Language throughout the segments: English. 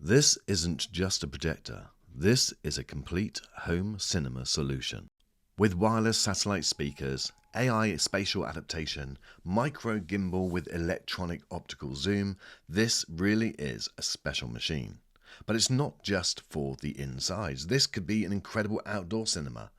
This isn't just a projector, this is a complete home cinema solution. With wireless satellite speakers, AI spatial adaptation, micro gimbal with electronic optical zoom, this really is a special machine. But it's not just for the insides, this could be an incredible outdoor cinema.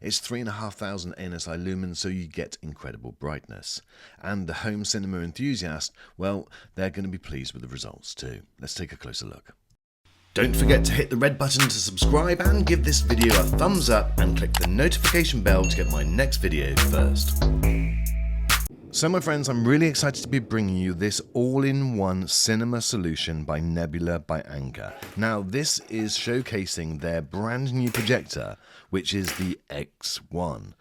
It's 3,500 ANSI lumens, so you get incredible brightness. And the home cinema enthusiast, well, they're going to be pleased with the results too. Let's take a closer look. Don't forget to hit the red button to subscribe and give this video a thumbs up and click the notification bell to get my next video first. So my friends, I'm really excited to be bringing you this all-in-one cinema solution by Nebula by Anker. Now this is showcasing their brand new projector, which is the X1.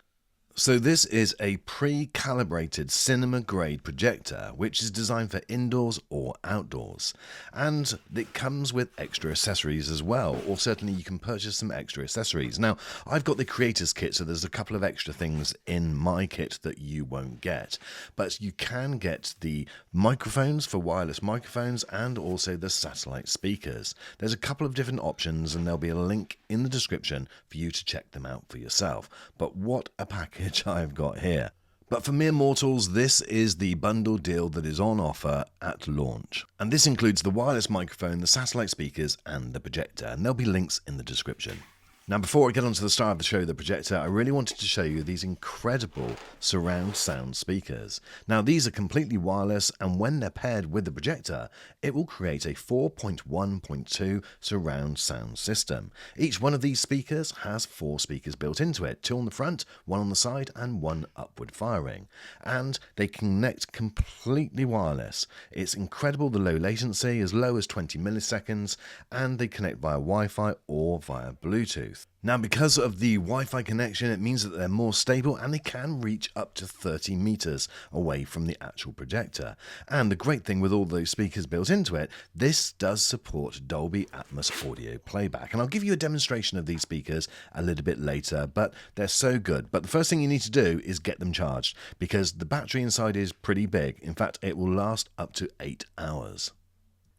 So this is a pre-calibrated cinema-grade projector which is designed for indoors or outdoors, and it comes with extra accessories as well, or certainly you can purchase some extra accessories. Now I've got the creators kit, so there's a couple of extra things in my kit that you won't get, but you can get the microphones for wireless microphones and also the satellite speakers. There's a couple of different options and there'll be a link in the description for you to check them out for yourself. But what a package I've got here. But for mere mortals, this is the bundle deal that is on offer at launch. And this includes the wireless microphone, the satellite speakers and the projector, and there'll be links in the description. Now before I get on to the star of the show, the projector, I really wanted to show you these incredible surround sound speakers. Now these are completely wireless, and when they're paired with the projector, it will create a 4.1.2 surround sound system. Each one of these speakers has 4 speakers built into it, 2 on the front, 1 on the side and 1 upward firing. And they connect completely wireless. It's incredible, the low latency, as low as 20 milliseconds, and they connect via Wi-Fi or via Bluetooth. Now because of the Wi-Fi connection, it means that they're more stable and they can reach up to 30 meters away from the actual projector. And the great thing with all those speakers built into it, this does support Dolby Atmos audio playback. And I'll give you a demonstration of these speakers a little bit later, but they're so good. But the first thing you need to do is get them charged, because the battery inside is pretty big. In fact, it will last up to 8 hours.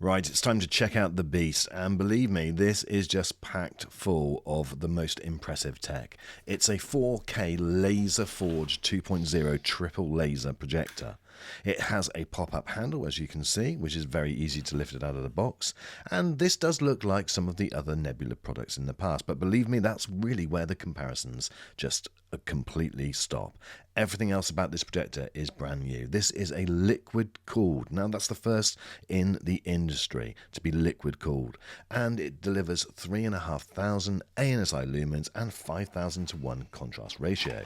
Right, it's time to check out the beast, and believe me, this is just packed full of the most impressive tech. It's a 4K laser forged 2.0 triple laser projector. It has a pop-up handle, as you can see, which is very easy to lift it out of the box, and this does look like some of the other Nebula products in the past, but believe me, that's really where the comparisons just completely stop. Everything else about this projector is brand new. This is a liquid cooled. Now that's the first in the industry to be liquid cooled, and it delivers 3,500 ANSI lumens and 5,000 to 1 contrast ratio.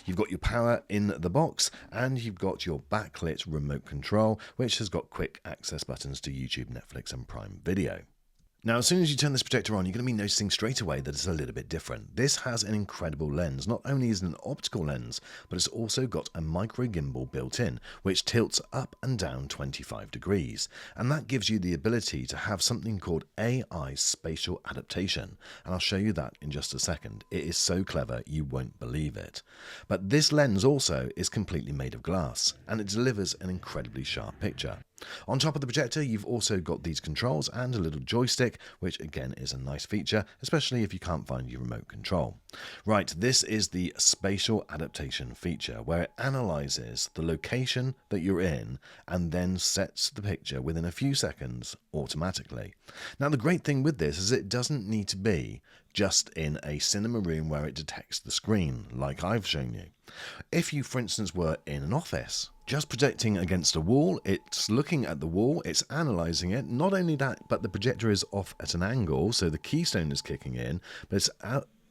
You've got your power in the box, and you've got your backlit remote control, which has got quick access buttons to YouTube, Netflix and Prime Video. Now, as soon as you turn this projector on, you're going to be noticing straight away that it's a little bit different. This has an incredible lens. Not only is it an optical lens, but it's also got a micro gimbal built in, which tilts up and down 25 degrees. And that gives you the ability to have something called AI spatial adaptation. And I'll show you that in just a second. It is so clever, you won't believe it. But this lens also is completely made of glass, and it delivers an incredibly sharp picture. On top of the projector, you've also got these controls and a little joystick, which again is a nice feature, especially if you can't find your remote control. Right, this is the spatial adaptation feature, where it analyzes the location that you're in and then sets the picture within a few seconds automatically. Now the great thing with this is it doesn't need to be just in a cinema room where it detects the screen, like I've shown you. If you, for instance, were in an office, just projecting against a wall, it's looking at the wall, it's analysing it. Not only that, but the projector is off at an angle, so the keystone is kicking in, but it's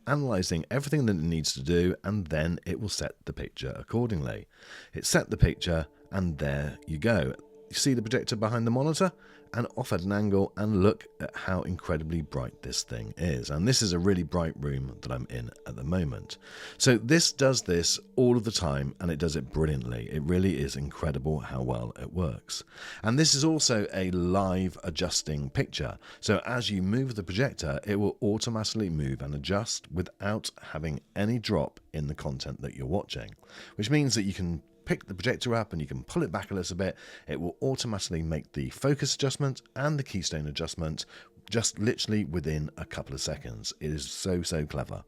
analysing everything that it needs to do, and then it will set the picture accordingly. It set the picture, and there you go. You see the projector behind the monitor and off at an angle, and look at how incredibly bright this thing is. And this is a really bright room that I'm in at the moment. So this does this all of the time, and it does it brilliantly. It really is incredible how well it works. And this is also a live adjusting picture. So as you move the projector, it will automatically move and adjust without having any drop in the content that you're watching, which means that you can pick the projector up and you can pull it back a little bit. It will automatically make the focus adjustment and the keystone adjustment just literally within a couple of seconds. It is so clever.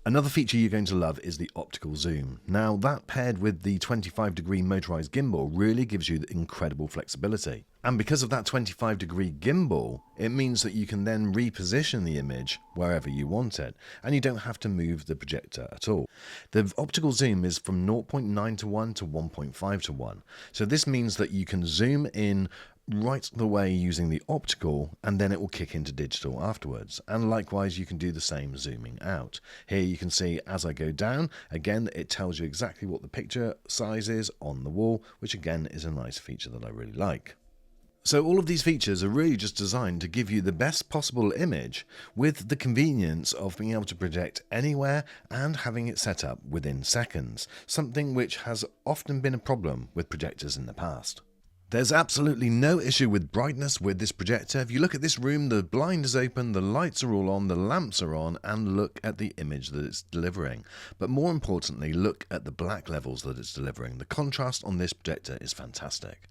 Another feature you're going to love is the optical zoom. Now that paired with the 25-degree motorized gimbal really gives you incredible flexibility. And because of that 25-degree gimbal, it means that you can then reposition the image wherever you want it, and you don't have to move the projector at all. The optical zoom is from 0.9 to 1 to 1.5 to 1. So this means that you can zoom in right the way using the optical, and then it will kick into digital afterwards. And likewise, you can do the same zooming out. Here you can see as I go down, again, it tells you exactly what the picture size is on the wall, which again is a nice feature that I really like. So all of these features are really just designed to give you the best possible image with the convenience of being able to project anywhere and having it set up within seconds, something which has often been a problem with projectors in the past. There's absolutely no issue with brightness with this projector. If you look at this room, the blind is open, the lights are all on, the lamps are on, and look at the image that it's delivering. But more importantly, look at the black levels that it's delivering. The contrast on this projector is fantastic.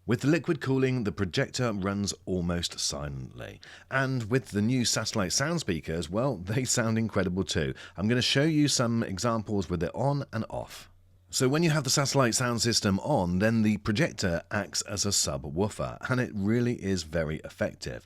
With the liquid cooling, the projector runs almost silently. And with the new satellite sound speakers, well, they sound incredible too. I'm going to show you some examples with it on and off. So when you have the satellite sound system on, then the projector acts as a subwoofer, and it really is very effective.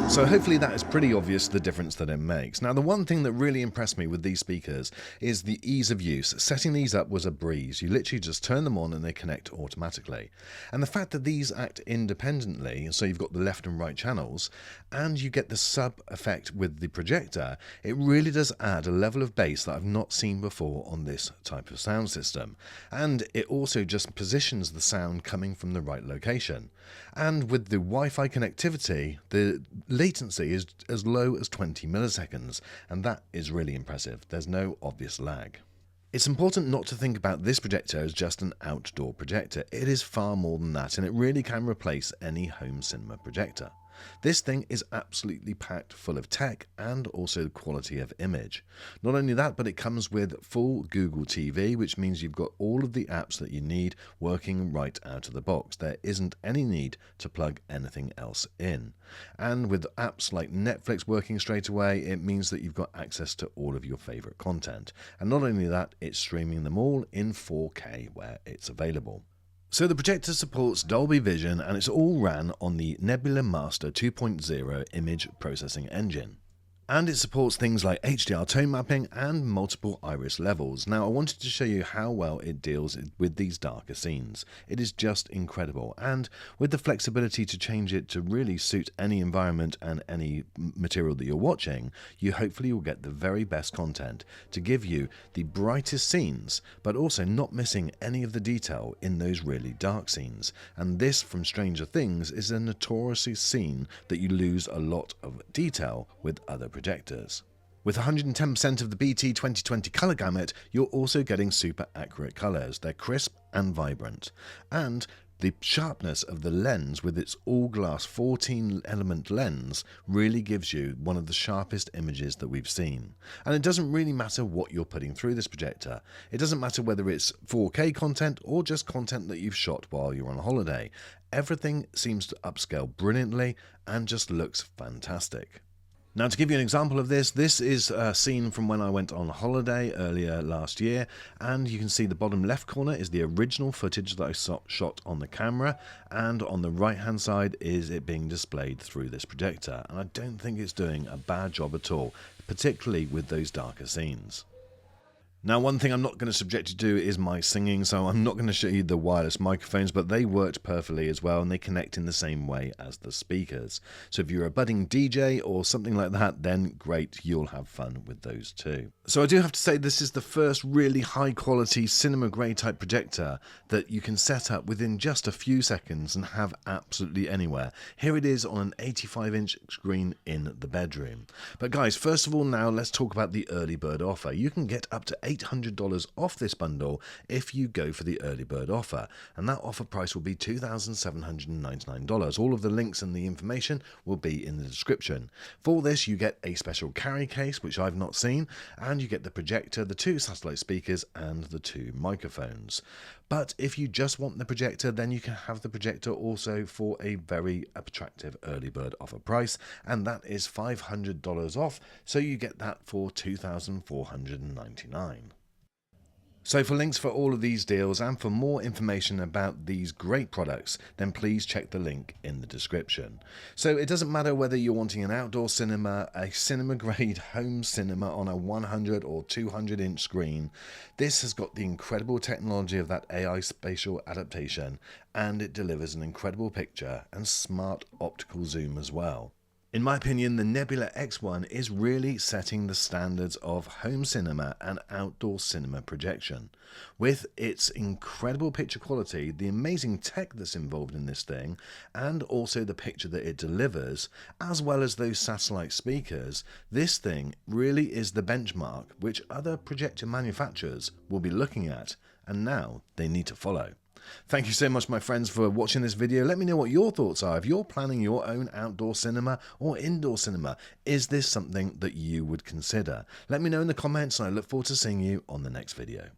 So hopefully that is pretty obvious the difference that it makes. Now the one thing that really impressed me with these speakers is the ease of use. Setting these up was a breeze. You literally just turn them on and they connect automatically. And the fact that these act independently, so you've got the left and right channels, and you get the sub effect with the projector, it really does add a level of bass that I've not seen before on this type of sound system. And it also just positions the sound coming from the right location. And with the Wi-Fi connectivity, the latency is as low as 20 milliseconds, and that is really impressive. There's no obvious lag. It's important not to think about this projector as just an outdoor projector. It is far more than that, and it really can replace any home cinema projector. This thing is absolutely packed full of tech and also quality of image. Not only that, but it comes with full Google TV, which means you've got all of the apps that you need working right out of the box. There isn't any need to plug anything else in. And with apps like Netflix working straight away, it means that you've got access to all of your favorite content. And not only that, it's streaming them all in 4K where it's available. So the projector supports Dolby Vision, and it's all ran on the Nebula Master 2.0 image processing engine. And it supports things like HDR tone mapping and multiple iris levels. Now, I wanted to show you how well it deals with these darker scenes. It is just incredible, and with the flexibility to change it to really suit any environment and any material that you're watching, you hopefully will get the very best content to give you the brightest scenes, but also not missing any of the detail in those really dark scenes. And this, from Stranger Things, is a notoriously scene that you lose a lot of detail with other projectors. With 110% of the BT 2020 colour gamut, you're also getting super accurate colours. They're crisp and vibrant. And the sharpness of the lens with its all-glass 14-element lens really gives you one of the sharpest images that we've seen. And it doesn't really matter what you're putting through this projector. It doesn't matter whether it's 4K content or just content that you've shot while you're on holiday. Everything seems to upscale brilliantly and just looks fantastic. Now, to give you an example of this, this is a scene from when I went on holiday earlier last year, and you can see the bottom left corner is the original footage that I shot on the camera, and on the right hand side is it being displayed through this projector, and I don't think it's doing a bad job at all, particularly with those darker scenes. Now, one thing I'm not going to subject you to is my singing, so I'm not going to show you the wireless microphones, but they worked perfectly as well, and they connect in the same way as the speakers. So if you're a budding DJ or something like that, then great, you'll have fun with those too. So I do have to say this is the first really high quality cinema grade type projector that you can set up within just a few seconds and have absolutely anywhere. Here it is on an 85-inch screen in the bedroom. But guys, first of all now let's talk about the early bird offer. You can get up to $800 off this bundle if you go for the early bird offer, and that offer price will be $2,799. All of the links and the information will be in the description. For this you get a special carry case, which I've not seen, and you get the projector, the 2 satellite speakers and the 2 microphones. But if you just want the projector, then you can have the projector also for a very attractive early bird offer price, and that is $500 off, so you get that for $2,499. So for links for all of these deals and for more information about these great products, then please check the link in the description. So it doesn't matter whether you're wanting an outdoor cinema, a cinema grade home cinema on a 100 or 200 inch screen, this has got the incredible technology of that AI spatial adaptation, and it delivers an incredible picture and smart optical zoom as well. In my opinion, the Nebula X1 is really setting the standards of home cinema and outdoor cinema projection. With its incredible picture quality, the amazing tech that's involved in this thing, and also the picture that it delivers, as well as those satellite speakers, this thing really is the benchmark which other projector manufacturers will be looking at, and now they need to follow. Thank you so much, my friends, for watching this video. Let me know what your thoughts are. If you're planning your own outdoor cinema or indoor cinema, is this something that you would consider? Let me know in the comments, and I look forward to seeing you on the next video.